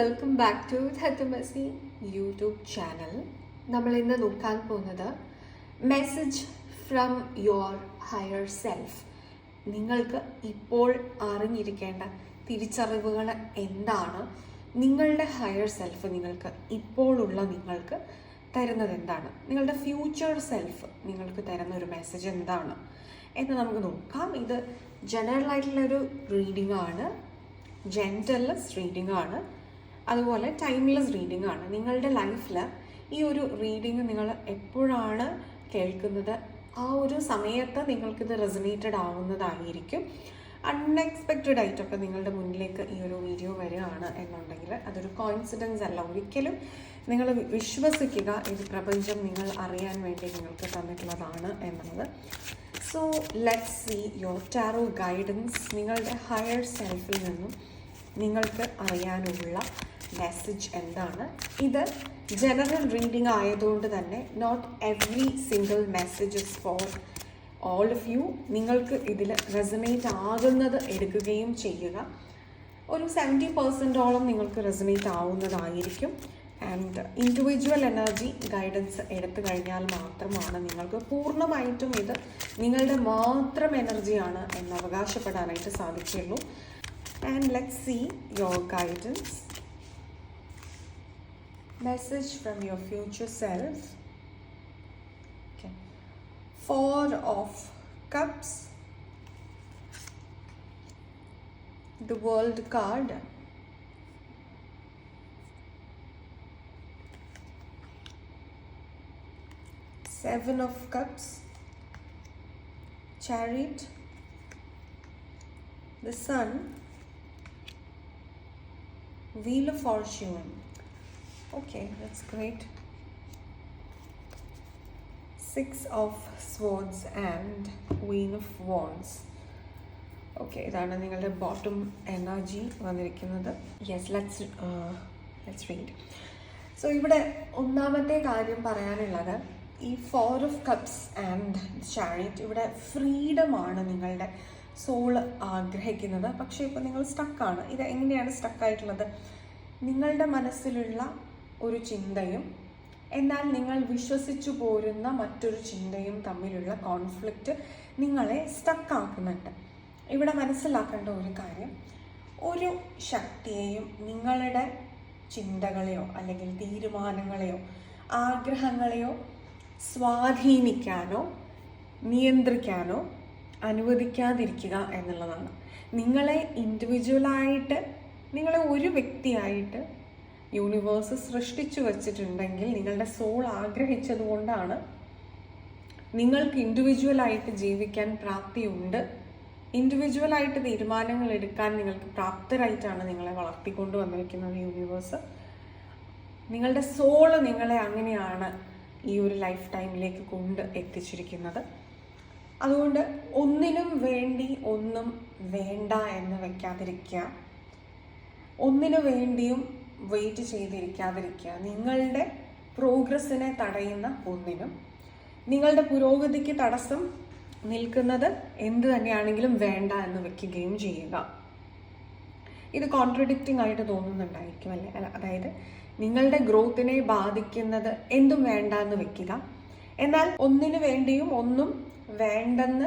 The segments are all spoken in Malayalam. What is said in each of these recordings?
Welcome back to Tattvamasi YouTube channel. നമ്മൾ ഇന്ന് നോക്കാൻ പോകുന്നത് message from your higher self. നിങ്ങൾക്ക് ഇപ്പോൾ അറിഞ്ഞിരിക്കേണ്ട തിരിച്ചറിവുകൾ എന്താണ്? നിങ്ങളുടെ ഹയർ സെൽഫ് നിങ്ങൾക്ക് ഇപ്പോഴുള്ള നിങ്ങൾക്ക് തരുന്നത് എന്താണ്? നിങ്ങളുടെ ഫ്യൂച്ചർ സെൽഫ് നിങ്ങൾക്ക് തരുന്ന ഒരു മെസ്സേജ് എന്താണ് എന്ന് നമുക്ക് നോക്കാം. ഇത് ജനറൽ ആയിട്ടുള്ളൊരു റീഡിംഗ് ആണ്, ജെൻറ്റൽലെസ് റീഡിംഗ് ആണ്, അതുപോലെ ടൈംലെസ് റീഡിംഗ് ആണ്. നിങ്ങളുടെ ലൈഫിൽ ഈ ഒരു റീഡിംഗ് നിങ്ങൾ എപ്പോഴാണ് കേൾക്കുന്നത് ആ ഒരു സമയത്ത് നിങ്ങൾക്കിത് റെസനേറ്റഡ് ആവുന്നതായിരിക്കും. അൺഎക്സ്പെക്റ്റഡ് ആയിട്ടൊക്കെ നിങ്ങളുടെ മുന്നിലേക്ക് ഈ ഒരു വീഡിയോ വരികയാണ് എന്നുണ്ടെങ്കിൽ അതൊരു കോയിൻസിഡൻസ് അല്ല. ഒരിക്കലും നിങ്ങൾ വിശ്വസിക്കുക, ഇത് പ്രപഞ്ചം നിങ്ങൾ അറിയാൻ വേണ്ടി നിങ്ങൾക്ക് തന്നിട്ടുള്ളതാണ് എന്നുള്ളത്. So let's see your tarot guidance. നിങ്ങളുടെ ഹയർ സെൽഫിൽ നിന്നും നിങ്ങൾക്ക് അറിയാനുള്ള മെസ്സേജ് എന്താണ്? ഇത് ജനറൽ റീഡിംഗ് ആയതുകൊണ്ട് തന്നെ not every single messages for all of you. നിങ്ങൾക്ക് ഇതിൽ റെസനേറ്റ് ആകുന്നത് എടുക്കുകയും ചെയ്യുക. ഒരു 70% നിങ്ങൾക്ക് റെസനേറ്റ് ആവുന്നതായിരിക്കും. ആൻഡ് ഇൻഡിവിജ്വൽ എനർജി ഗൈഡൻസ് എടുത്തു കഴിഞ്ഞാൽ മാത്രമാണ് നിങ്ങൾക്ക് പൂർണ്ണമായിട്ടും ഇത് നിങ്ങളുടെ മാത്രം എനർജിയാണ് എന്ന് അവകാശപ്പെടാനായിട്ട് സാധിക്കുള്ളൂ. And let's see your guidance. Message from your future self. Okay. 4 of Cups. The World card. Seven of Cups. Chariot. The Sun. Wheel of Fortune. Okay, that's great. 6 of Swords and Queen of Wands. Okay, ഇതാണ് നിങ്ങളുടെ ബോട്ടം എനർജി വന്നിരിക്കുന്നത്. Yes, let's read. സോ ഇവിടെ ഒന്നാമത്തെ കാര്യം പറയാനുള്ളത് ഈ 4 of Cups ആൻഡ് Chariot. ഇവിടെ ഫ്രീഡമാണ് നിങ്ങളുടെ സോള് ആഗ്രഹിക്കുന്നത്. പക്ഷേ ഇപ്പോൾ നിങ്ങൾ സ്റ്റക്കാണ്. ഇത് എങ്ങനെയാണ് സ്റ്റക്കായിട്ടുള്ളത്? നിങ്ങളുടെ മനസ്സിലുള്ള ഒരു ചിന്തയും എന്നാൽ നിങ്ങൾ വിശ്വസിച്ചു പോരുന്ന മറ്റൊരു ചിന്തയും തമ്മിലുള്ള കോൺഫ്ലിക്റ്റ് നിങ്ങളെ സ്റ്റക്കാക്കുന്നുണ്ട്. ഇവിടെ മനസ്സിലാക്കേണ്ട ഒരു കാര്യം, ഒരു ശക്തിയെയും നിങ്ങളുടെ ചിന്തകളെയോ അല്ലെങ്കിൽ തീരുമാനങ്ങളെയോ ആഗ്രഹങ്ങളെയോ സ്വാധീനിക്കാനോ നിയന്ത്രിക്കാനോ അനുവദിക്കാതിരിക്കുക എന്നുള്ളതാണ്. നിങ്ങളെ ഇൻഡിവിജ്വലായിട്ട്, നിങ്ങളെ ഒരു വ്യക്തിയായിട്ട് യൂണിവേഴ്സ് സൃഷ്ടിച്ചു വച്ചിട്ടുണ്ടെങ്കിൽ നിങ്ങളുടെ സോൾ ആഗ്രഹിച്ചതുകൊണ്ടാണ്. നിങ്ങൾക്ക് ഇൻഡിവിജ്വലായിട്ട് ജീവിക്കാൻ പ്രാപ്തിയുണ്ട്. ഇൻഡിവിജ്വലായിട്ട് തീരുമാനങ്ങൾ എടുക്കാൻ നിങ്ങൾക്ക് പ്രാപ്തരായിട്ടാണ് നിങ്ങളെ വളർത്തിക്കൊണ്ട് വന്നിരിക്കുന്നത് യൂണിവേഴ്സ്. നിങ്ങളുടെ സോള് നിങ്ങളെ അങ്ങനെയാണ് ഈ ഒരു ലൈഫ് ടൈമിലേക്ക് കൊണ്ട് എത്തിച്ചിരിക്കുന്നത്. അതുകൊണ്ട് ഒന്നിനും വേണ്ടി ഒന്നും വേണ്ട എന്ന് വെക്കാതിരിക്കുക, ഒന്നിനു വേണ്ടിയും വെയിറ്റ് ചെയ്തിരിക്കാതിരിക്കുക. നിങ്ങളുടെ പ്രോഗ്രസ്സിനെ തടയുന്ന ഒന്നിനും, നിങ്ങളുടെ പുരോഗതിക്ക് തടസ്സം നിൽക്കുന്നത് എന്ത് തന്നെയാണെങ്കിലും വേണ്ട എന്ന് വെക്കുകയും ചെയ്യുക. ഇത് കോൺട്രഡിക്റ്റിംഗ് ആയിട്ട് തോന്നുന്നുണ്ടായിരിക്കും അല്ലേ? അതായത് നിങ്ങളുടെ ഗ്രോത്തിനെ ബാധിക്കുന്നത് എന്തും വേണ്ട എന്ന് വെക്കുക, എന്നാൽ ഒന്നിനു വേണ്ടിയും ഒന്നും വേണ്ടെന്ന്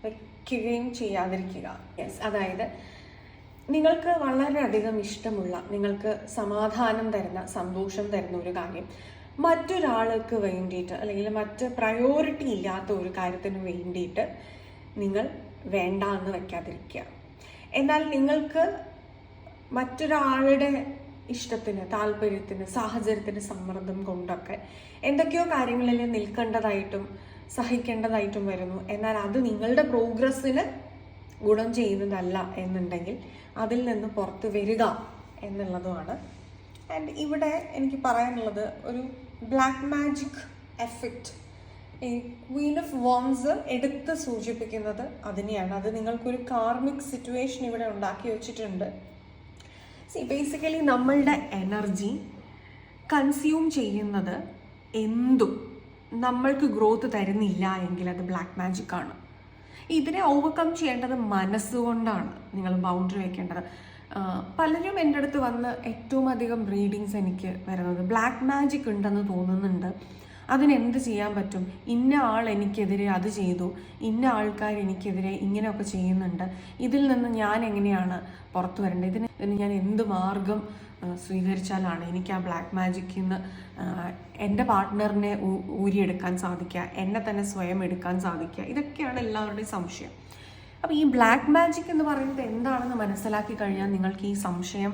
വെക്കുകയും ചെയ്യാതിരിക്കുക. യെസ്, അതായത് നിങ്ങൾക്ക് വളരെയധികം ഇഷ്ടമുള്ള, നിങ്ങൾക്ക് സമാധാനം തരുന്ന, സന്തോഷം തരുന്ന ഒരു കാര്യം മറ്റൊരാൾക്ക് വേണ്ടിയിട്ട് അല്ലെങ്കിൽ മറ്റ് പ്രയോറിറ്റി ഇല്ലാത്ത ഒരു കാര്യത്തിന് വേണ്ടിയിട്ട് നിങ്ങൾ വേണ്ട എന്ന് വെക്കാതിരിക്കുക. എന്നാൽ നിങ്ങൾക്ക് മറ്റൊരാളുടെ ഇഷ്ടത്തിന്, താല്പര്യത്തിന്, സാഹചര്യത്തിന് സമ്മർദ്ദം കൊണ്ടൊക്കെ എന്തൊക്കെയോ കാര്യങ്ങളിൽ നിൽക്കേണ്ടതായിട്ടും സഹിക്കേണ്ടതായിട്ടും വരുന്നു. എന്നാൽ അത് നിങ്ങളുടെ പ്രോഗ്രസ്സിന് ഗുണം ചെയ്യുന്നതല്ല എന്നുണ്ടെങ്കിൽ അതിൽ നിന്ന് പുറത്ത് വരിക എന്നുള്ളതുമാണ്. ആൻഡ് ഇവിടെ എനിക്ക് പറയാനുള്ളത് ഒരു ബ്ലാക്ക് മാജിക് എഫക്റ്റ്, ഈ ക്വീൻ ഓഫ് വാൻസ് എടുത്ത് സൂചിപ്പിക്കുന്നത് അതിനെയാണ്. അത് നിങ്ങൾക്കൊരു കാർമിക് സിറ്റുവേഷൻ ഇവിടെ ഉണ്ടാക്കി വെച്ചിട്ടുണ്ട്. ബേസിക്കലി നമ്മളുടെ എനർജി കൺസ്യൂം ചെയ്യുന്നത് എന്തും നമ്മൾക്ക് ഗ്രോത്ത് തരുന്നില്ല എങ്കിൽ അത് ബ്ലാക്ക് മാജിക് ആണ്. ഇതിനെ ഓവർകം ചെയ്യേണ്ടത് മനസ്സുകൊണ്ടാണ്. നിങ്ങൾ ബൗണ്ടറി വെക്കേണ്ടത്. പലരും എൻ്റെ അടുത്ത് വന്ന് ഏറ്റവും അധികം റീഡിങ്സ് എനിക്ക് വരുന്നത് ബ്ലാക്ക് മാജിക് ഉണ്ടെന്ന് തോന്നുന്നുണ്ട്, അതിനെന്ത് ചെയ്യാൻ പറ്റും, ഇന്ന ആൾ എനിക്കെതിരെ അത് ചെയ്തു, ഇന്ന ആൾക്കാർ എനിക്കെതിരെ ഇങ്ങനെയൊക്കെ ചെയ്യുന്നുണ്ട്, ഇതിൽ നിന്ന് ഞാൻ എങ്ങനെയാണ് പുറത്തു വരേണ്ടത്, ഇതിന് ഞാൻ എന്ത് മാർഗം സ്വീകരിച്ചാലാണ് എനിക്ക് ആ ബ്ലാക്ക് മാജിക്കിൽ നിന്ന് എൻ്റെ പാർട്ട്ണറിനെ ഊരിയെടുക്കാൻ സാധിക്കുക, എന്നെ തന്നെ സ്വയം എടുക്കാൻ സാധിക്കുക, ഇതൊക്കെയാണ് എല്ലാവരുടെയും സംശയം. അപ്പോൾ ഈ ബ്ലാക്ക് മാജിക് എന്ന് പറയുന്നത് എന്താണെന്ന് മനസ്സിലാക്കി കഴിഞ്ഞാൽ നിങ്ങൾക്ക് ഈ സംശയം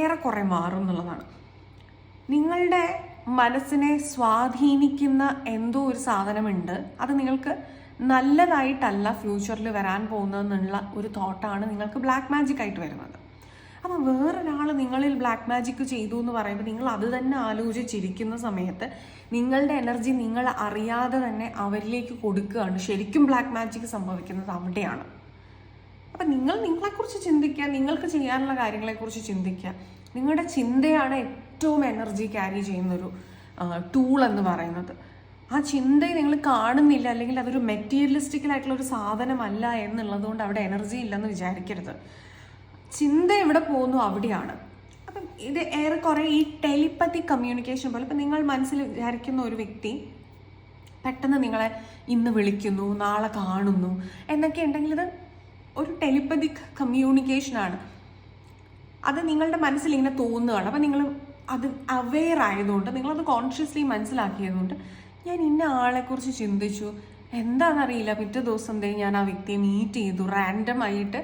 ഏറെക്കുറെ മാറും എന്നുള്ളതാണ്. നിങ്ങളുടെ മനസ്സിനെ സ്വാധീനിക്കുന്ന എന്തോ ഒരു സാധനമുണ്ട്, അത് നിങ്ങൾക്ക് നല്ലതായിട്ടല്ല ഫ്യൂച്ചറിൽ വരാൻ പോകുന്നതെന്നുള്ള ഒരു തോട്ടാണ് നിങ്ങൾക്ക് ബ്ലാക്ക് മാജിക് ആയിട്ട് വരുന്നത്. അപ്പോൾ വേറൊരാൾ നിങ്ങളിൽ ബ്ലാക്ക് മാജിക് ചെയ്തു എന്ന് പറയുമ്പോൾ നിങ്ങൾ അത് തന്നെ ആലോചിച്ചിരിക്കുന്ന സമയത്ത് നിങ്ങളുടെ എനർജി നിങ്ങൾ അറിയാതെ തന്നെ അവരിലേക്ക് കൊടുക്കുകയാണ്. ശരിക്കും ബ്ലാക്ക് മാജിക് സംഭവിക്കുന്നത് അവിടെയാണ്. അപ്പം നിങ്ങളെക്കുറിച്ച് ചിന്തിക്കുക, നിങ്ങൾക്ക് ചെയ്യാനുള്ള കാര്യങ്ങളെക്കുറിച്ച് ചിന്തിക്കുക. നിങ്ങളുടെ ചിന്തയാണ് ഏറ്റവും എനർജി ക്യാരി ചെയ്യുന്നൊരു ടൂൾ എന്ന് പറയുന്നത്. ആ ചിന്തയെ നിങ്ങൾ കാണുന്നില്ല, അല്ലെങ്കിൽ അതൊരു മെറ്റീരിയലിസ്റ്റിക്കലായിട്ടുള്ള ഒരു സാധനമല്ല എന്നുള്ളത് കൊണ്ട് അവിടെ എനർജി ഇല്ലെന്ന് വിചാരിക്കരുത്. ചിന്ത എവിടെ പോകുന്നു അവിടെയാണ്. അപ്പം ഇത് ഏറെക്കുറെ ഈ ടെലിപ്പത്തിക് കമ്മ്യൂണിക്കേഷൻ പോലെ. ഇപ്പം നിങ്ങൾ മനസ്സിൽ വിചാരിക്കുന്ന ഒരു വ്യക്തി പെട്ടെന്ന് നിങ്ങളെ ഇന്ന് വിളിക്കുന്നു, നാളെ കാണുന്നു എന്നൊക്കെ ഉണ്ടെങ്കിൽ ഇത് ഒരു ടെലിപ്പത്തിക് കമ്മ്യൂണിക്കേഷനാണ്. അത് നിങ്ങളുടെ മനസ്സിൽ ഇങ്ങനെ തോന്നുകയാണ്. അപ്പം നിങ്ങൾ അത് അവെയർ ആയതുകൊണ്ട്, നിങ്ങളത് കോൺഷ്യസ്ലി മനസ്സിലാക്കിയതുകൊണ്ട്, ഞാൻ ഇന്ന ആളെക്കുറിച്ച് ചിന്തിച്ചു, എന്താണെന്നറിയില്ല, പിറ്റേ ദിവസം ഞാൻ ആ വ്യക്തിയെ മീറ്റ് ചെയ്തു, റാൻഡം ആയിട്ട്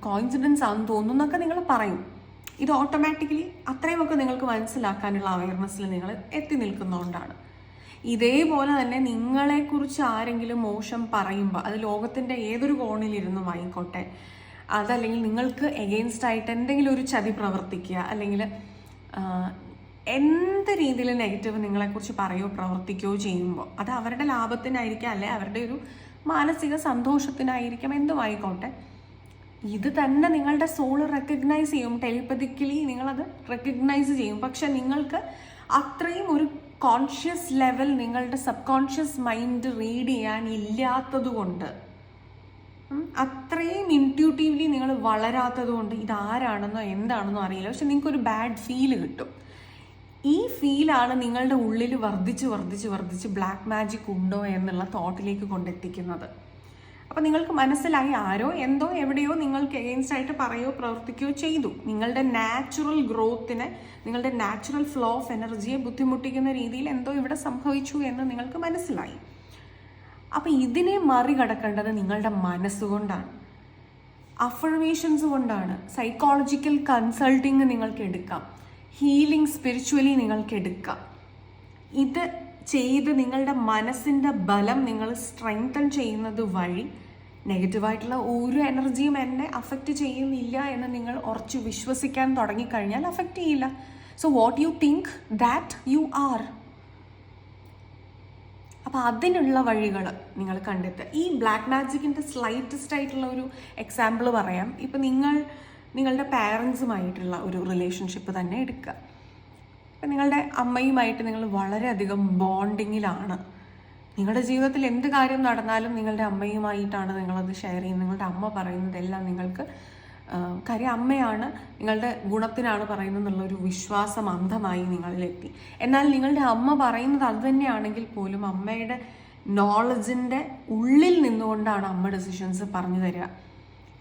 കോയിൻസിഡൻസ് ആണെന്ന് തോന്നുന്നു എന്നൊക്കെ നിങ്ങൾ പറയും. ഇത് ഓട്ടോമാറ്റിക്കലി അത്രയുമൊക്കെ നിങ്ങൾക്ക് മനസ്സിലാക്കാനുള്ള അവയർനെസ്സിൽ നിങ്ങൾ എത്തി നിൽക്കുന്നതുകൊണ്ടാണ്. ഇതേപോലെ തന്നെ നിങ്ങളെക്കുറിച്ച് ആരെങ്കിലും മോശം പറയുമ്പോൾ, അത് ലോകത്തിൻ്റെ ഏതൊരു കോണിലിരുന്നും ആയിക്കോട്ടെ, അതല്ലെങ്കിൽ നിങ്ങൾക്ക് എഗെയിൻസ്റ്റ് ആയിട്ട് എന്തെങ്കിലും ഒരു ചതി പ്രവർത്തിക്കുക, അല്ലെങ്കിൽ എന്ത് രീതിയിൽ നെഗറ്റീവ് നിങ്ങളെക്കുറിച്ച് പറയുകയോ പ്രവർത്തിക്കുകയോ ചെയ്യുമ്പോൾ അത് അവരുടെ ലാഭത്തിനായിരിക്കാം, അല്ലെ അവരുടെ ഒരു മാനസിക സന്തോഷത്തിനായിരിക്കാം, എന്തുമായിക്കോട്ടെ, ഇത് തന്നെ നിങ്ങളുടെ സോൾ റെക്കഗ്നൈസ് ചെയ്യും. ടെലിപ്പതിക്കലി നിങ്ങളത് റെക്കഗ്നൈസ് ചെയ്യും. പക്ഷെ നിങ്ങൾക്ക് അത്രയും ഒരു കോൺഷ്യസ് ലെവൽ നിങ്ങളുടെ സബ് കോൺഷ്യസ് മൈൻഡ് റീഡ് ചെയ്യാൻ ഇല്ലാത്തത് കൊണ്ട്, അത്രയും ഇൻറ്റ്യൂട്ടീവ്ലി നിങ്ങൾ വളരാത്തത് കൊണ്ട് ഇതാരാണെന്നോ എന്താണെന്നോ അറിയില്ല. പക്ഷെ നിങ്ങൾക്കൊരു ബാഡ് ഫീല് കിട്ടും. ഈ ഫീലാണ് നിങ്ങളുടെ ഉള്ളിൽ വർദ്ധിച്ച് ബ്ലാക്ക് മാജിക് ഉണ്ടോ എന്നുള്ള തോട്ടിലേക്ക് കൊണ്ടെത്തിക്കുന്നത്. അപ്പം നിങ്ങൾക്ക് മനസ്സിലായി ആരോ എന്തോ എവിടെയോ നിങ്ങൾക്ക് എഗെയിൻസ്റ്റ് ആയിട്ട് പറയുകയോ പ്രവർത്തിക്കുകയോ ചെയ്തു. നിങ്ങളുടെ നാച്ചുറൽ ഗ്രോത്തിനെ, നിങ്ങളുടെ നാച്ചുറൽ ഫ്ലോ ഓഫ് എനർജിയെ ബുദ്ധിമുട്ടിക്കുന്ന രീതിയിൽ എന്തോ ഇവിടെ സംഭവിച്ചു എന്ന് നിങ്ങൾക്ക് മനസ്സിലായി. അപ്പം ഇതിനെ മറികടക്കേണ്ടത് നിങ്ങളുടെ മനസ്സുകൊണ്ടാണ്, അഫർമേഷൻസ് കൊണ്ടാണ്. സൈക്കോളജിക്കൽ കൺസൾട്ടിങ് നിങ്ങൾക്ക് എടുക്കാം, ഹീലിംഗ് സ്പിരിച്വലി നിങ്ങൾക്ക് എടുക്കാം. ഇത് ചെയ്ത് നിങ്ങളുടെ മനസ്സിൻ്റെ ബലം നിങ്ങൾ സ്ട്രെങ്തൻ ചെയ്യുന്നത് വഴി നെഗറ്റീവായിട്ടുള്ള ഒരു എനർജിയും എന്നെ അഫക്റ്റ് ചെയ്യുന്നില്ല എന്ന് നിങ്ങൾ ഉറച്ച് വിശ്വസിക്കാൻ തുടങ്ങിക്കഴിഞ്ഞാൽ അഫക്റ്റ് ചെയ്യില്ല. So what you think that you are. അപ്പോൾ അതിനുള്ള വഴികൾ നിങ്ങൾ കണ്ടെത്തുക. ഈ ബ്ലാക്ക് മാജിക്കിൻ്റെ സ്ലൈറ്റസ്റ്റ് ആയിട്ടുള്ള ഒരു എക്സാമ്പിൾ പറയാം. ഇപ്പം നിങ്ങളുടെ പാരൻസുമായിട്ടുള്ള ഒരു റിലേഷൻഷിപ്പ് തന്നെ എടുക്കുക. ഇപ്പം നിങ്ങളുടെ അമ്മയുമായിട്ട് നിങ്ങൾ വളരെയധികം ബോണ്ടിങ്ങിലാണ്. നിങ്ങളുടെ ജീവിതത്തിൽ എന്ത് കാര്യം നടന്നാലും നിങ്ങളുടെ അമ്മയുമായിട്ടാണ് നിങ്ങളത് ഷെയർ ചെയ്യുന്നത്. നിങ്ങളുടെ അമ്മ പറയുന്നതെല്ലാം നിങ്ങൾക്ക് കാര്യം അമ്മയാണ്, നിങ്ങളുടെ ഗുണത്തിനാണ് പറയുന്നത് എന്നുള്ളൊരു വിശ്വാസം അന്ധമായി നിങ്ങളിലെത്തി. എന്നാൽ നിങ്ങളുടെ അമ്മ പറയുന്നത് അത് തന്നെയാണെങ്കിൽ പോലും അമ്മയുടെ നോളജിൻ്റെ ഉള്ളിൽ നിന്നുകൊണ്ടാണ് അമ്മ ഡെസിഷൻസ് പറഞ്ഞു തരിക.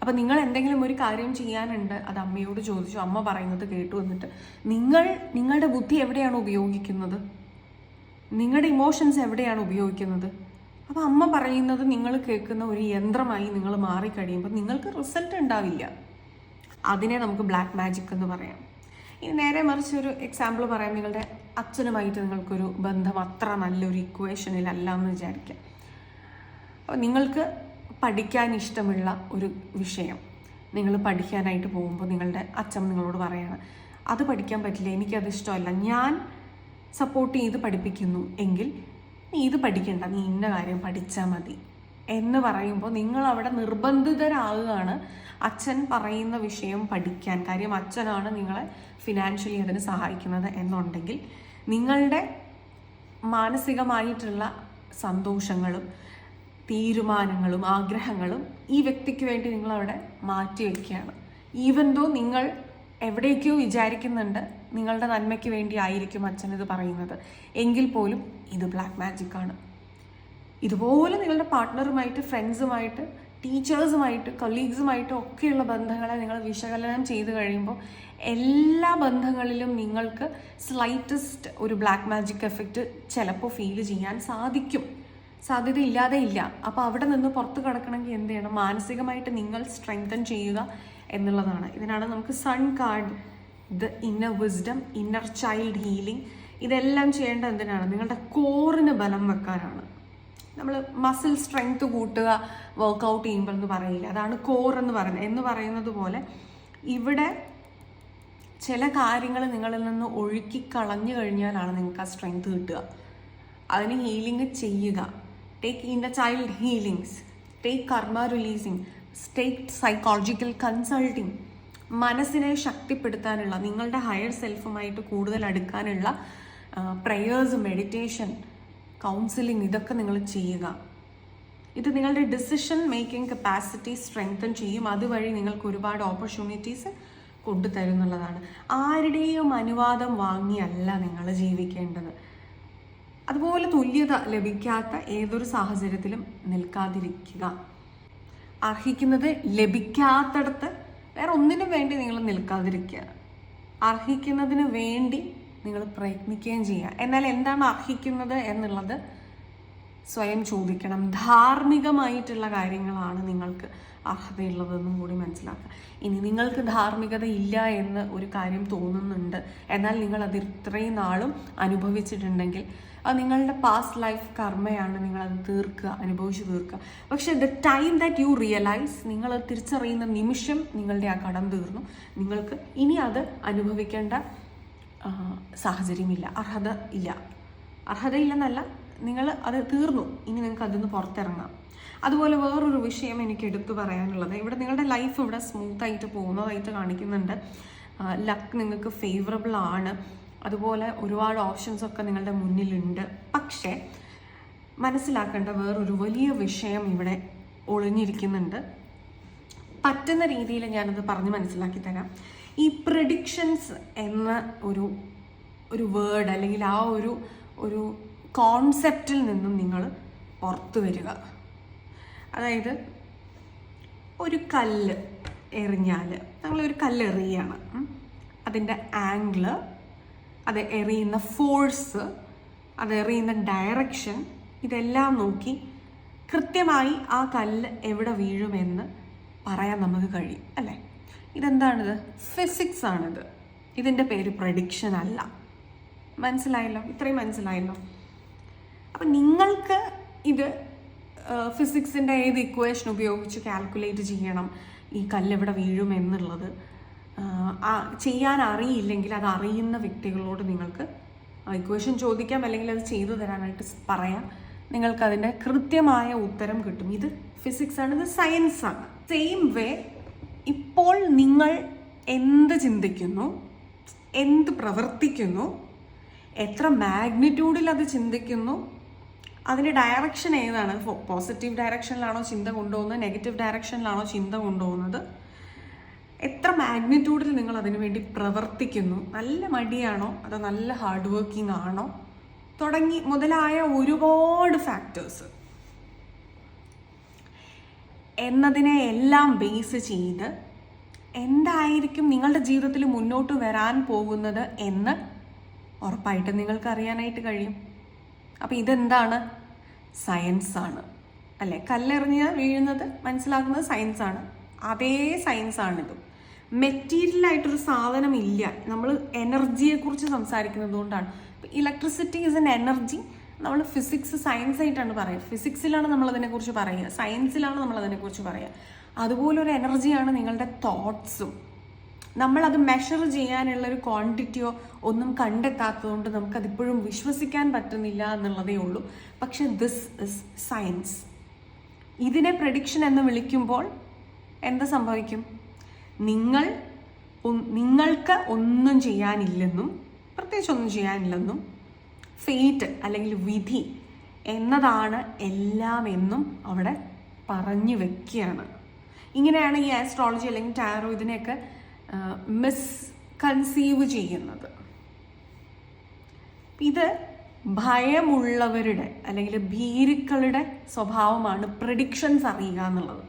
അപ്പം നിങ്ങൾ എന്തെങ്കിലും ഒരു കാര്യം ചെയ്യാനുണ്ട്, അത് അമ്മയോട് ചോദിച്ചു, അമ്മ പറയുന്നത് കേട്ടു എന്നിട്ട് നിങ്ങളുടെ ബുദ്ധി എവിടെയാണ് ഉപയോഗിക്കുന്നത്, നിങ്ങളുടെ ഇമോഷൻസ് എവിടെയാണ് ഉപയോഗിക്കുന്നത്? അപ്പോൾ അമ്മ പറയുന്നത് നിങ്ങൾ കേൾക്കുന്ന ഒരു യന്ത്രമായി നിങ്ങൾ മാറിക്കഴിയുമ്പോൾ നിങ്ങൾക്ക് റിസൾട്ട് ഉണ്ടാവില്ല. അതിനെ നമുക്ക് ബ്ലാക്ക് മാജിക് എന്ന് പറയാം. ഇനി നേരെ മറിച്ച് ഒരു എക്സാമ്പിൾ പറയാം. നിങ്ങളുടെ അച്ഛനുമായിട്ട് നിങ്ങൾക്കൊരു ബന്ധം അത്ര നല്ലൊരു ഇക്വേഷനിലല്ല എന്ന് വിചാരിക്കാം. അപ്പോൾ നിങ്ങൾക്ക് പഠിക്കാൻ ഇഷ്ടമുള്ള ഒരു വിഷയം നിങ്ങൾ പഠിക്കാനായിട്ട് പോകുമ്പോൾ നിങ്ങളുടെ അച്ഛൻ നിങ്ങളോട് പറയാണ്, അത് പഠിക്കാൻ പറ്റില്ല, എനിക്കത് ഇഷ്ടമല്ല, ഞാൻ സപ്പോർട്ട് ചെയ്ത് പഠിപ്പിക്കുന്നു എങ്കിൽ നീ ഇത് പഠിക്കണ്ട, നീ ഇന്ന കാര്യം പഠിച്ചാൽ മതി എന്ന് പറയുമ്പോൾ നിങ്ങൾ അവിടെ നിർബന്ധിതരാകുകയാണ് അച്ഛൻ പറയുന്ന വിഷയം പഠിക്കാൻ. കാര്യം അച്ഛനാണ് നിങ്ങളെ ഫിനാൻഷ്യലി അതിന് സഹായിക്കുന്നത് എന്നുണ്ടെങ്കിൽ നിങ്ങളുടെ മാനസികമായിട്ടുള്ള സന്തോഷങ്ങളും തീരുമാനങ്ങളും ആഗ്രഹങ്ങളും ഈ വ്യക്തിക്ക് വേണ്ടി നിങ്ങളവിടെ മാറ്റി വയ്ക്കുകയാണ്. ഈവൻ ദോ നിങ്ങൾ എവിടേക്കോ വിചാരിക്കുന്നുണ്ട് നിങ്ങളുടെ നന്മയ്ക്ക് വേണ്ടി ആയിരിക്കും അച്ഛൻ ഇത് പറയുന്നത്, എങ്കിൽ പോലും ഇത് ബ്ലാക്ക് മാജിക് ആണ്. ഇതുപോലെ നിങ്ങളുടെ പാർട്ട്ണറുമായിട്ട്, ഫ്രണ്ട്സുമായിട്ട്, ടീച്ചേഴ്സുമായിട്ട്, കൊളീഗ്സുമായിട്ട് ഒക്കെയുള്ള ബന്ധങ്ങളെ നിങ്ങൾ വിശകലനം ചെയ്ത് കഴിയുമ്പോൾ എല്ലാ ബന്ധങ്ങളിലും നിങ്ങൾക്ക് സ്ലൈറ്റസ്റ്റ് ഒരു ബ്ലാക്ക് മാജിക് എഫക്റ്റ് ചിലപ്പോൾ ഫീൽ ചെയ്യാൻ സാധ്യതയില്ലാതെ ഇല്ല. അപ്പോൾ അവിടെ നിന്ന് പുറത്ത് കിടക്കണമെങ്കിൽ എന്ത് ചെയ്യണം? മാനസികമായിട്ട് നിങ്ങൾ സ്ട്രെങ്തൻ ചെയ്യുക എന്നുള്ളതാണ്. ഇതിനാണ് നമുക്ക് sun card, the inner wisdom, inner child healing, ഇതെല്ലാം ചെയ്യേണ്ടത് എന്തിനാണ്? നിങ്ങളുടെ കോറിന് ബലം വെക്കാനാണ്. നമ്മൾ മസിൽ സ്ട്രെങ്ത് കൂട്ടുക വർക്കൗട്ട് ചെയ്യുമ്പോൾ എന്ന് പറയില്ല, അതാണ് കോർ എന്ന് പറയുന്നത് പോലെ ഇവിടെ ചില കാര്യങ്ങൾ നിങ്ങളിൽ നിന്ന് ഒഴുക്കി കളഞ്ഞു കഴിഞ്ഞാലാണ് നിങ്ങൾക്ക് ആ സ്ട്രെങ്ത് കിട്ടുക. അതിന് ഹീലിംഗ് ചെയ്യുക. Take inner child healings, take കർമ്മ റിലീസിങ്, ടേക്ക് സൈക്കോളജിക്കൽ കൺസൾട്ടിങ്. മനസ്സിനെ ശക്തിപ്പെടുത്താനുള്ള, നിങ്ങളുടെ ഹയർ സെൽഫുമായിട്ട് കൂടുതൽ അടുക്കാനുള്ള പ്രേയേഴ്സ്, മെഡിറ്റേഷൻ, കൗൺസിലിംഗ്, ഇതൊക്കെ നിങ്ങൾ ചെയ്യുക. ഇത് നിങ്ങളുടെ ഡിസിഷൻ മേക്കിംഗ് കപ്പാസിറ്റി സ്ട്രെങ്തൻ ചെയ്യും. അതുവഴി നിങ്ങൾക്ക് ഒരുപാട് ഓപ്പർച്യൂണിറ്റീസ് കൊണ്ടുതരുന്നുള്ളതാണ്. ആരുടെയും അനുവാദം വാങ്ങിയല്ല നിങ്ങൾ ജീവിക്കേണ്ടത്. അതുപോലെ തുല്യത ലഭിക്കാത്ത ഏതൊരു സാഹചര്യത്തിലും നിൽക്കാതിരിക്കുക. അർഹിക്കുന്നത് ലഭിക്കാത്തടത്ത് വേറെ ഒന്നിനും വേണ്ടി നിങ്ങൾ നിൽക്കാതിരിക്കുക. അർഹിക്കുന്നതിന് വേണ്ടി നിങ്ങൾ പ്രയത്നിക്കുകയും ചെയ്യുക. എന്നാൽ എന്താണ് അർഹിക്കുന്നത് എന്നുള്ളത് സ്വയം ചോദിക്കണം. ധാർമ്മികമായിട്ടുള്ള കാര്യങ്ങളാണ് നിങ്ങൾക്ക് അർഹതയുള്ളതെന്നും കൂടി മനസ്സിലാക്കുക. ഇനി നിങ്ങൾക്ക് ധാർമ്മികത ഇല്ല എന്ന് ഒരു കാര്യം തോന്നുന്നുണ്ട്, എന്നാൽ നിങ്ങൾ അത് ഇത്രയും നാളും അനുഭവിച്ചിട്ടുണ്ടെങ്കിൽ അത് നിങ്ങളുടെ പാസ്റ്റ് ലൈഫ് കർമ്മയാണ്. നിങ്ങളത് അനുഭവിച്ച് തീർക്കുക. പക്ഷെ the time that you realise, നിങ്ങൾ തിരിച്ചറിയുന്ന നിമിഷം നിങ്ങളുടെ ആ കടം തീർന്നു. നിങ്ങൾക്ക് ഇനി അത് അനുഭവിക്കേണ്ട സാഹചര്യമില്ല, അർഹതയില്ലെന്നല്ല, നിങ്ങൾ അത് തീർന്നു. ഇനി നിങ്ങൾക്ക് അതിൽ നിന്ന് പുറത്തിറങ്ങാം. അതുപോലെ വേറൊരു വിഷയം എനിക്ക് എടുത്തു പറയാനുള്ളത്, ഇവിടെ നിങ്ങളുടെ ലൈഫ് ഇവിടെ സ്മൂത്തായിട്ട് പോകുന്നതായിട്ട് കാണിക്കുന്നുണ്ട്. ലക്ക് നിങ്ങൾക്ക് ഫേവറബിൾ ആണ്. അതുപോലെ ഒരുപാട് ഓപ്ഷൻസ് ഒക്കെ നിങ്ങളുടെ മുന്നിലുണ്ട്. പക്ഷേ മനസ്സിലാക്കേണ്ട വേറൊരു വലിയ വിഷയം ഇവിടെ ഒളിഞ്ഞിരിക്കുന്നുണ്ട്. പറ്റുന്ന രീതിയിൽ ഞാനത് പറഞ്ഞ് മനസ്സിലാക്കി തരാം. ഈ പ്രെഡിക്ഷൻസ് എന്ന ഒരു വേർഡ് അല്ലെങ്കിൽ ആ ഒരു കോൺസെപ്റ്റിൽ നിന്നും നിങ്ങൾ പുറത്തു വരിക. അതായത് ഒരു കല്ല് എറിഞ്ഞാൽ, നമ്മളൊരു കല്ല് എറിയാണ്, അതിൻ്റെ ആംഗിള്, അത് എറിയുന്ന ഫോഴ്സ്, അത് എറിയുന്ന ഡയറക്ഷൻ, ഇതെല്ലാം നോക്കി കൃത്യമായി ആ കല്ല് എവിടെ വീഴുമെന്ന് പറയാൻ നമുക്ക് കഴിയും, അല്ലേ? ഇതെന്താണിത്? ഫിസിക്സ് ആണിത്. ഇതിൻ്റെ പേര് പ്രഡിക്ഷൻ അല്ല. മനസ്സിലായല്ലോ? ഇത്രയും മനസ്സിലായല്ലോ? അപ്പം നിങ്ങൾക്ക് ഇത് ഫിസിക്സിൻ്റെ ഏത് ഇക്വേഷൻ ഉപയോഗിച്ച് കാൽക്കുലേറ്റ് ചെയ്യണം ഈ കല്ലെവിടെ വീഴും എന്നുള്ളത് ചെയ്യാൻ അറിയില്ലെങ്കിൽ അത് അറിയുന്ന വ്യക്തികളോട് നിങ്ങൾക്ക് ഇക്വേഷൻ ചോദിക്കാം, അല്ലെങ്കിൽ അത് ചെയ്തു തരാനായിട്ട് പറയാം. നിങ്ങൾക്കതിൻ്റെ കൃത്യമായ ഉത്തരം കിട്ടും. ഇത് ഫിസിക്സ് ആണ്, ഇത് സയൻസ് ആണ്. സെയിം വേ ഇപ്പോൾ നിങ്ങൾ എന്ത് ചിന്തിക്കുന്നു, എന്ത് പ്രവർത്തിക്കുന്നു, എത്ര മാഗ്നിറ്റ്യൂഡിൽ അത് ചിന്തിക്കുന്നു, അതിൻ്റെ ഡയറക്ഷൻ ഏതാണ്, പോസിറ്റീവ് ഡയറക്ഷനിലാണോ ചിന്ത കൊണ്ടുപോകുന്നത്, നെഗറ്റീവ് ഡയറക്ഷനിലാണോ ചിന്ത കൊണ്ടുപോകുന്നത്, എത്ര മാഗ്നിറ്റ്യൂഡിൽ നിങ്ങൾ അതിനു വേണ്ടി പ്രവർത്തിക്കുന്നു, നല്ല മടിയാണോ അതോ നല്ല ഹാർഡ് വർക്കിംഗ് ആണോ, മുതലായ ഒരുപാട് ഫാക്ടേഴ്സ് എന്നതിനെ എല്ലാം ബേസ് ചെയ്ത് എന്തായിരിക്കും നിങ്ങളുടെ ജീവിതത്തിൽ മുന്നോട്ട് വരാൻ പോകുന്നത് എന്ന് ഉറപ്പായിട്ടും നിങ്ങൾക്ക് അറിയാനായിട്ട് കഴിയും. അപ്പം ഇതെന്താണ്? സയൻസാണ്, അല്ലേ? കല്ലെറിഞ്ഞാൽ വീഴുന്നത് മനസ്സിലാക്കുന്നത് സയൻസാണ്. അതേ സയൻസാണിതും. മെറ്റീരിയലായിട്ടൊരു സാധനം ഇല്ല. നമ്മൾ എനർജിയെക്കുറിച്ച് സംസാരിക്കുന്നത് കൊണ്ടാണ്. Electricity is N energy. നമ്മൾ ഫിസിക്സ് സയൻസ് ആയിട്ടാണ് പറയുക. ഫിസിക്സിലാണ് നമ്മളതിനെക്കുറിച്ച് പറയുക, സയൻസിലാണ് നമ്മളതിനെക്കുറിച്ച് പറയുക. അതുപോലൊരു എനർജിയാണ് നിങ്ങളുടെ തോട്ട്സും. നമ്മളത് മെഷർ ചെയ്യാനുള്ളൊരു ക്വാണ്ടിറ്റിയോ ഒന്നും കണ്ടെത്താത്തതുകൊണ്ട് നമുക്കതിപ്പോഴും വിശ്വസിക്കാൻ പറ്റുന്നില്ല എന്നുള്ളതേ ഉള്ളൂ. പക്ഷെ ദിസ് ഇസ് സയൻസ്. ഇതിനെ പ്രഡിക്ഷൻ എന്ന് വിളിക്കുമ്പോൾ എന്താ സംഭവിക്കും? നിങ്ങൾക്ക് ഒന്നും ചെയ്യാനില്ലെന്നും പ്രത്യേകിച്ച് ഒന്നും ചെയ്യാനില്ലെന്നും ഫേറ്റ് അല്ലെങ്കിൽ വിധി എന്നതാണ് എല്ലാം എന്നും അവിടെ പറഞ്ഞു വെക്കുകയാണ്. ഇങ്ങനെയാണ് ഈ ആസ്ട്രോളജി അല്ലെങ്കിൽ ടാരോ ഇതിനെയൊക്കെ മിസ്കൺസീവ് ചെയ്യുന്നത്. ഇത് ഭയമുള്ളവരുടെ അല്ലെങ്കിൽ ഭീരുക്കളുടെ സ്വഭാവമാണ് പ്രെഡിക്ഷൻസ് അറിയുക എന്നുള്ളത്.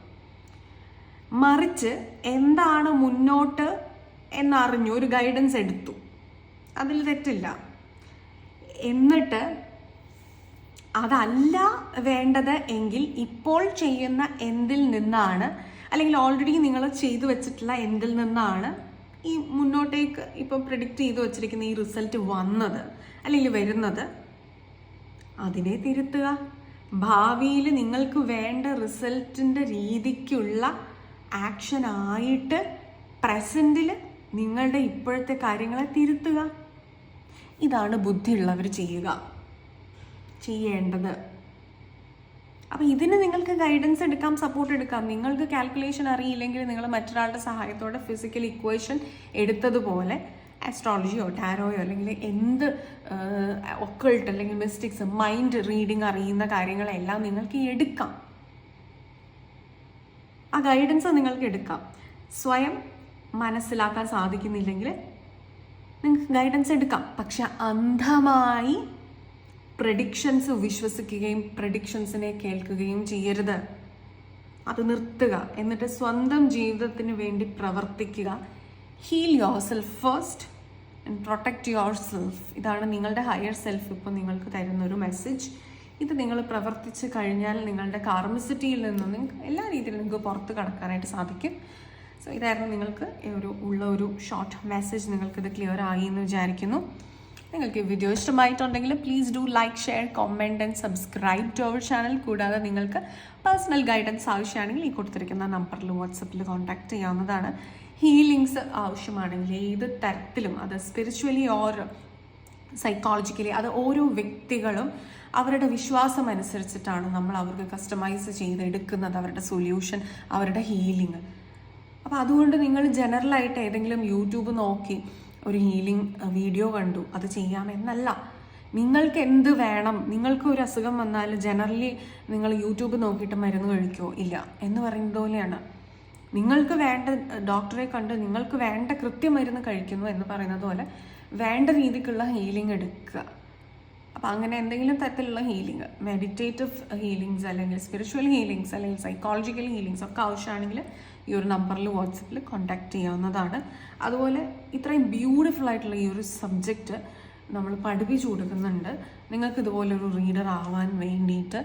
മറിച്ച് എന്താണ് മുന്നോട്ട് എന്നറിഞ്ഞു ഒരു ഗൈഡൻസ് എടുത്തു, അതിൽ തെറ്റില്ല. എന്നിട്ട് അതല്ല വേണ്ടത് എങ്കിൽ ഇപ്പോൾ ചെയ്യുന്ന എന്തിൽ നിന്നാണ്, അല്ലെങ്കിൽ ഓൾറെഡി നിങ്ങൾ ചെയ്തു വെച്ചിട്ടുള്ള എന്തിൽ നിന്നാണ് ഈ മുന്നോട്ടേക്ക് ഇപ്പം പ്രെഡിക്റ്റ് ചെയ്ത് വെച്ചിരിക്കുന്ന ഈ റിസൾട്ട് വന്നത് അല്ലെങ്കിൽ വരുന്നത്, അതിനെ തിരുത്തുക. ഭാവിയിൽ നിങ്ങൾക്ക് വേണ്ട റിസൾട്ടിൻ്റെ രീതിക്കുള്ള ആക്ഷൻ ആയിട്ട് പ്രസൻറ്റിൽ നിങ്ങളുടെ ഇപ്പോഴത്തെ കാര്യങ്ങളെ തിരുത്തുക. ഇതാണ് ബുദ്ധിയുള്ളവർ ചെയ്യേണ്ടത്. അപ്പം ഇതിന് നിങ്ങൾക്ക് ഗൈഡൻസ് എടുക്കാം, സപ്പോർട്ട് എടുക്കാം. നിങ്ങൾക്ക് കാൽക്കുലേഷൻ അറിയില്ലെങ്കിൽ നിങ്ങൾ മറ്റൊരാളുടെ സഹായത്തോടെ ഫിസിക്കൽ ഇക്വേഷൻ എടുത്തതുപോലെ ആസ്ട്രോളജിയോ ടാരോയോ അല്ലെങ്കിൽ എന്ത് ഒക്കൾട്ട് അല്ലെങ്കിൽ മിസ്റ്റിക്സ്, മൈൻഡ് റീഡിങ് അറിയുന്ന കാര്യങ്ങളെല്ലാം നിങ്ങൾക്ക് എടുക്കാം. ആ ഗൈഡൻസ് നിങ്ങൾക്ക് എടുക്കാം. സ്വയം മനസ്സിലാക്കാൻ സാധിക്കുന്നില്ലെങ്കിൽ നിങ്ങൾക്ക് ഗൈഡൻസ് എടുക്കാം. പക്ഷെ അന്ധമായി പ്രെഡിക്ഷൻസ് വിശ്വസിക്കുകയും പ്രെഡിക്ഷൻസിനെ കേൾക്കുകയും ചെയ്യരുത്. അത് നിർത്തുക. എന്നിട്ട് സ്വന്തം ജീവിതത്തിന് വേണ്ടി പ്രവർത്തിക്കുക. Heal yourself first and protect yourself. ഇതാണ് നിങ്ങളുടെ ഹയർ സെൽഫ് ഇപ്പോൾ നിങ്ങൾക്ക് തരുന്നൊരു മെസ്സേജ്. ഇത് നിങ്ങൾ പ്രവർത്തിച്ച് കഴിഞ്ഞാൽ നിങ്ങളുടെ കാർമിസിറ്റിയിൽ നിന്നും നിങ്ങൾക്ക് എല്ലാ രീതിയിലും നിങ്ങൾക്ക് പുറത്ത് കടക്കാനായിട്ട് സാധിക്കും. സോ ഇതായിരുന്നു നിങ്ങൾക്ക് ഒരു ഷോർട്ട് മെസ്സേജ്. നിങ്ങൾക്കിത് ക്ലിയർ ആയി എന്ന് വിചാരിക്കുന്നു. നിങ്ങൾക്ക് ഈ വീഡിയോ ഇഷ്ടമായിട്ടുണ്ടെങ്കിൽ please do like, share, comment and subscribe to our channel. കൂടാതെ നിങ്ങൾക്ക് പേഴ്സണൽ ഗൈഡൻസ് ആവശ്യമാണെങ്കിൽ ഈ കൊടുത്തിരിക്കുന്ന നമ്പറിൽ വാട്സപ്പിൽ കോൺടാക്ട് ചെയ്യാവുന്നതാണ്. ഹീലിങ്സ് ആവശ്യമാണെങ്കിൽ ഏത് തരത്തിലും, അത് സ്പിരിച്വലി ഓർ സൈക്കോളജിക്കലി, അത് ഓരോ വ്യക്തികളും അവരുടെ വിശ്വാസം അനുസരിച്ചിട്ടാണ് നമ്മൾ അവർക്ക് കസ്റ്റമൈസ് ചെയ്തെടുക്കുന്നത് അവരുടെ സൊല്യൂഷൻ, അവരുടെ ഹീലിംഗ്. അപ്പോൾ അതുകൊണ്ട് നിങ്ങൾ ജനറലായിട്ട് ഏതെങ്കിലും യൂട്യൂബ് നോക്കി ഒരു ഹീലിംഗ് വീഡിയോ കണ്ടു അത് ചെയ്യാമെന്നല്ല. നിങ്ങൾക്ക് എന്ത് വേണം, നിങ്ങൾക്ക് ഒരു അസുഖം വന്നാൽ ജനറലി നിങ്ങൾ യൂട്യൂബ് നോക്കിയിട്ട് മരുന്ന് കഴിക്കുമോ? ഇല്ല എന്ന് പറയുന്നത് പോലെയാണ്. നിങ്ങൾക്ക് വേണ്ട ഡോക്ടറെ കണ്ട് നിങ്ങൾക്ക് വേണ്ട കൃത്യമരുന്ന് കഴിക്കുന്നു എന്ന് പറയുന്നത് പോലെ വേണ്ട രീതിക്കുള്ള ഹീലിംഗ് എടുക്കുക. അപ്പം അങ്ങനെ എന്തെങ്കിലും തരത്തിലുള്ള ഹീലിംഗ്, മെഡിറ്റേറ്റീവ് ഹീലിങ്സ് അല്ലെങ്കിൽ സ്പിരിച്വൽ ഹീലിങ്സ് അല്ലെങ്കിൽ സൈക്കോളജിക്കൽ ഹീലിങ്സ് ഒക്കെ ആവശ്യമാണെങ്കിൽ ഈ ഒരു നമ്പറിൽ വാട്സപ്പിൽ കോൺടാക്ട് ചെയ്യാവുന്നതാണ്. അതുപോലെ ഇത്രയും ബ്യൂട്ടിഫുൾ ആയിട്ടുള്ള ഈ ഒരു സബ്ജക്റ്റ് നമ്മൾ പഠിപ്പിച്ചു കൊടുക്കുന്നുണ്ട്. നിങ്ങൾക്ക് ഇതുപോലൊരു റീഡർ ആവാൻ വേണ്ടിയിട്ട്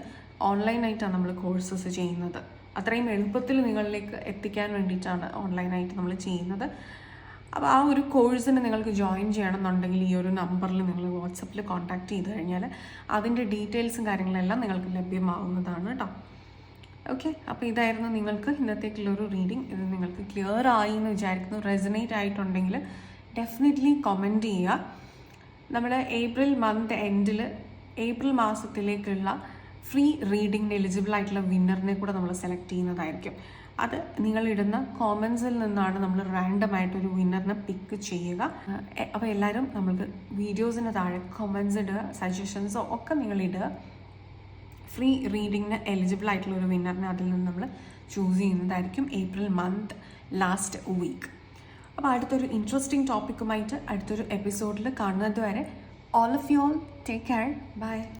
ഓൺലൈനായിട്ടാണ് നമ്മൾ കോഴ്സസ് ചെയ്യുന്നത്. അത്രയും എളുപ്പത്തിൽ നിങ്ങളിലേക്ക് എത്തിക്കാൻ വേണ്ടിയിട്ടാണ് ഓൺലൈനായിട്ട് നമ്മൾ ചെയ്യുന്നത്. അപ്പോൾ ആ ഒരു കോഴ്സിന് നിങ്ങൾക്ക് ജോയിൻ ചെയ്യണമെന്നുണ്ടെങ്കിൽ ഈ ഒരു നമ്പറിൽ നിങ്ങൾ വാട്സപ്പിൽ കോൺടാക്ട് ചെയ്ത് കഴിഞ്ഞാൽ അതിൻ്റെ ഡീറ്റെയിൽസും കാര്യങ്ങളെല്ലാം നിങ്ങൾക്ക് ലഭ്യമാവുന്നതാണ് കേട്ടോ. ഓക്കെ, അപ്പോൾ ഇതായിരുന്നു നിങ്ങൾക്ക് ഇന്നത്തേക്കുള്ളൊരു റീഡിങ്. ഇത് നിങ്ങൾക്ക് ക്ലിയർ ആയി എന്ന് വിചാരിക്കുന്നു. റെസനേറ്റ് ആയിട്ടുണ്ടെങ്കിൽ ഡെഫിനറ്റ്ലി കമൻറ്റ് ചെയ്യുക. നമ്മുടെ ഏപ്രിൽ മന്ത് എൻഡിൽ ഏപ്രിൽ മാസത്തിലേക്കുള്ള ഫ്രീ റീഡിങ്ങിന് എലിജിബിൾ ആയിട്ടുള്ള വിന്നറിനെ കൂടെ നമ്മൾ സെലക്ട് ചെയ്യുന്നതായിരിക്കും. അത് നിങ്ങളിടുന്ന കോമൻസിൽ നിന്നാണ് നമ്മൾ റാൻഡം ആയിട്ടൊരു വിന്നറിനെ പിക്ക് ചെയ്യുക. അപ്പോൾ എല്ലാവരും നമ്മൾക്ക് വീഡിയോസിന് താഴെ കമൻസ് ഇടുക, സജഷൻസോ ഒക്കെ നിങ്ങളിടുക. ഫ്രീ റീഡിങ്ങിന് എലിജിബിൾ ആയിട്ടുള്ള ഒരു വിന്നറിനെ അതിൽ നിന്ന് നമ്മൾ ചൂസ് ചെയ്യുന്നതായിരിക്കും ഏപ്രിൽ മന്ത് ലാസ്റ്റ് വീക്ക്. അപ്പോൾ അടുത്തൊരു ഇൻട്രസ്റ്റിംഗ് ടോപ്പിക്കുമായിട്ട് അടുത്തൊരു എപ്പിസോഡിൽ കാണുന്നത് വരെ all of you all take care. By.